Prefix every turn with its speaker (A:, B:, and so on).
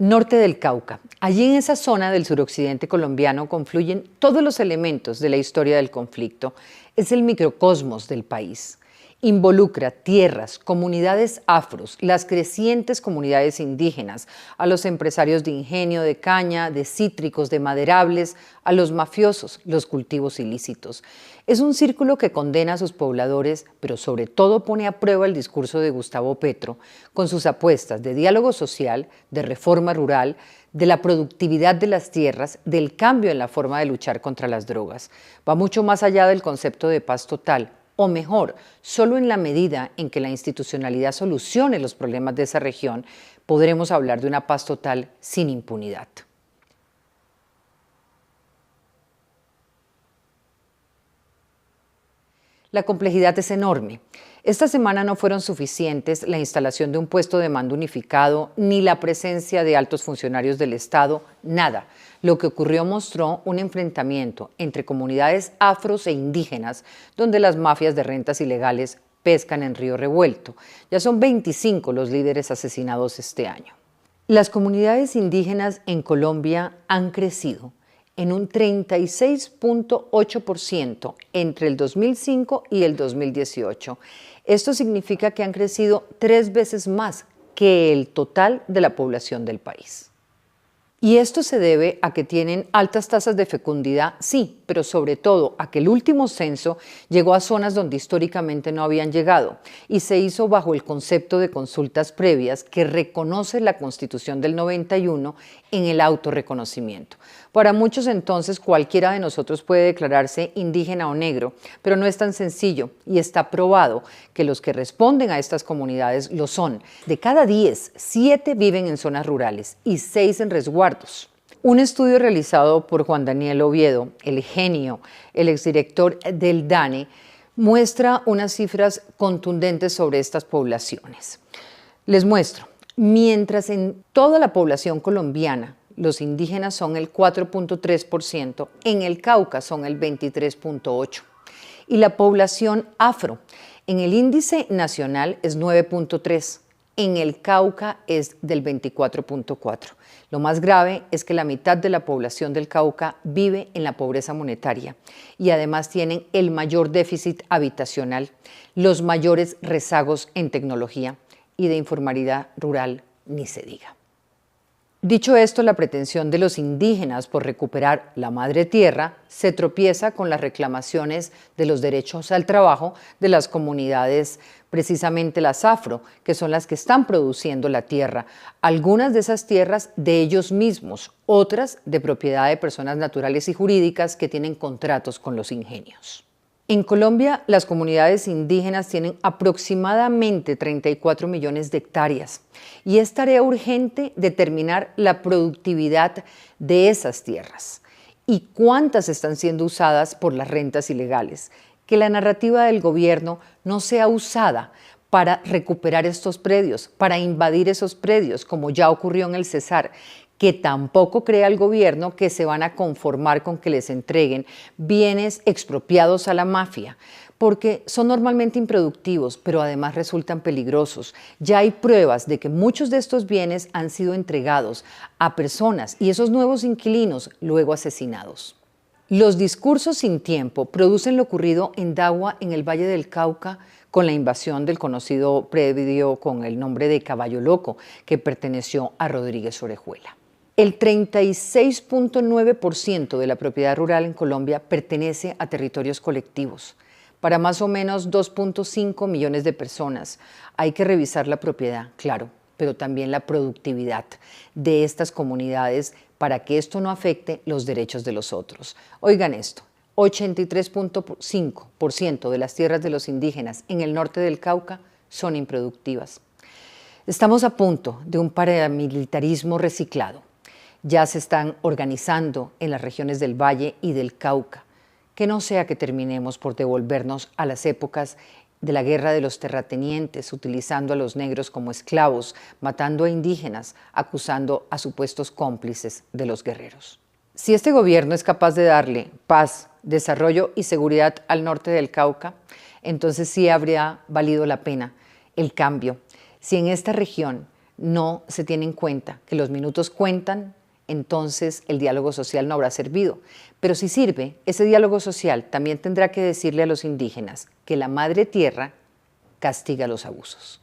A: Norte del Cauca. Allí en esa zona del suroccidente colombiano confluyen todos los elementos de la historia del conflicto. Es el microcosmos del país. Involucra tierras, comunidades afros, las crecientes comunidades indígenas, a los empresarios de ingenio, de caña, de cítricos, de maderables, a los mafiosos, los cultivos ilícitos. Es un círculo que condena a sus pobladores, pero sobre todo pone a prueba el discurso de Gustavo Petro, con sus apuestas de diálogo social, de reforma rural, de la productividad de las tierras, del cambio en la forma de luchar contra las drogas. Va mucho más allá del concepto de paz total, o mejor, solo en la medida en que la institucionalidad solucione los problemas de esa región, podremos hablar de una paz total sin impunidad. La complejidad es enorme. Esta semana no fueron suficientes la instalación de un puesto de mando unificado ni la presencia de altos funcionarios del Estado, nada. Lo que ocurrió mostró un enfrentamiento entre comunidades afros e indígenas, donde las mafias de rentas ilegales pescan en río revuelto. Ya son 25 los líderes asesinados este año. Las comunidades indígenas en Colombia han crecido en un 36.8% entre el 2005 y el 2018. Esto significa que han crecido 3 veces más que el total de la población del país. Y esto se debe a que tienen altas tasas de fecundidad, sí, pero sobre todo a que el último censo llegó a zonas donde históricamente no habían llegado y se hizo bajo el concepto de consultas previas que reconoce la Constitución del 91 en el autorreconocimiento. Para muchos entonces cualquiera de nosotros puede declararse indígena o negro, pero no es tan sencillo y está probado que los que responden a estas comunidades lo son. De cada 10, 7 viven en zonas rurales y 6 en resguardos. Un estudio realizado por Juan Daniel Oviedo, el genio, el exdirector del DANE, muestra unas cifras contundentes sobre estas poblaciones. Les muestro, mientras en toda la población colombiana los indígenas son el 4.3%, en el Cauca son el 23.8%. Y la población afro en el índice nacional es 9.3%. En el Cauca es del 24.4%. Lo más grave es que la mitad de la población del Cauca vive en la pobreza monetaria y además tienen el mayor déficit habitacional, los mayores rezagos en tecnología y de informalidad rural ni se diga. Dicho esto, la pretensión de los indígenas por recuperar la madre tierra se tropieza con las reclamaciones de los derechos al trabajo de las comunidades, precisamente las afro, que son las que están produciendo la tierra. Algunas de esas tierras de ellos mismos, otras de propiedad de personas naturales y jurídicas que tienen contratos con los ingenios. En Colombia, las comunidades indígenas tienen aproximadamente 34 millones de hectáreas y es tarea urgente determinar la productividad de esas tierras y cuántas están siendo usadas por las rentas ilegales. Que la narrativa del gobierno no sea usada para recuperar estos predios, para invadir esos predios, como ya ocurrió en el Cesar, que tampoco crea el gobierno que se van a conformar con que les entreguen bienes expropiados a la mafia, porque son normalmente improductivos, pero además resultan peligrosos. Ya hay pruebas de que muchos de estos bienes han sido entregados a personas y esos nuevos inquilinos luego asesinados. Los discursos sin tiempo producen lo ocurrido en Dagua, en el Valle del Cauca, con la invasión del conocido predio con el nombre de Caballo Loco, que perteneció a Rodríguez Orejuela. El 36.9% de la propiedad rural en Colombia pertenece a territorios colectivos. Para más o menos 2.5 millones de personas hay que revisar la propiedad, claro, pero también la productividad de estas comunidades para que esto no afecte los derechos de los otros. Oigan esto, 83.5% de las tierras de los indígenas en el norte del Cauca son improductivas. Estamos a punto de un paramilitarismo reciclado. Ya se están organizando en las regiones del Valle y del Cauca. Que no sea que terminemos por devolvernos a las épocas de la guerra de los terratenientes, utilizando a los negros como esclavos, matando a indígenas, acusando a supuestos cómplices de los guerreros. Si este gobierno es capaz de darle paz, desarrollo y seguridad al norte del Cauca, entonces sí habría valido la pena el cambio. Si en esta región no se tiene en cuenta que los minutos cuentan, entonces el diálogo social no habrá servido. Pero si sirve, ese diálogo social también tendrá que decirle a los indígenas que la Madre Tierra castiga los abusos.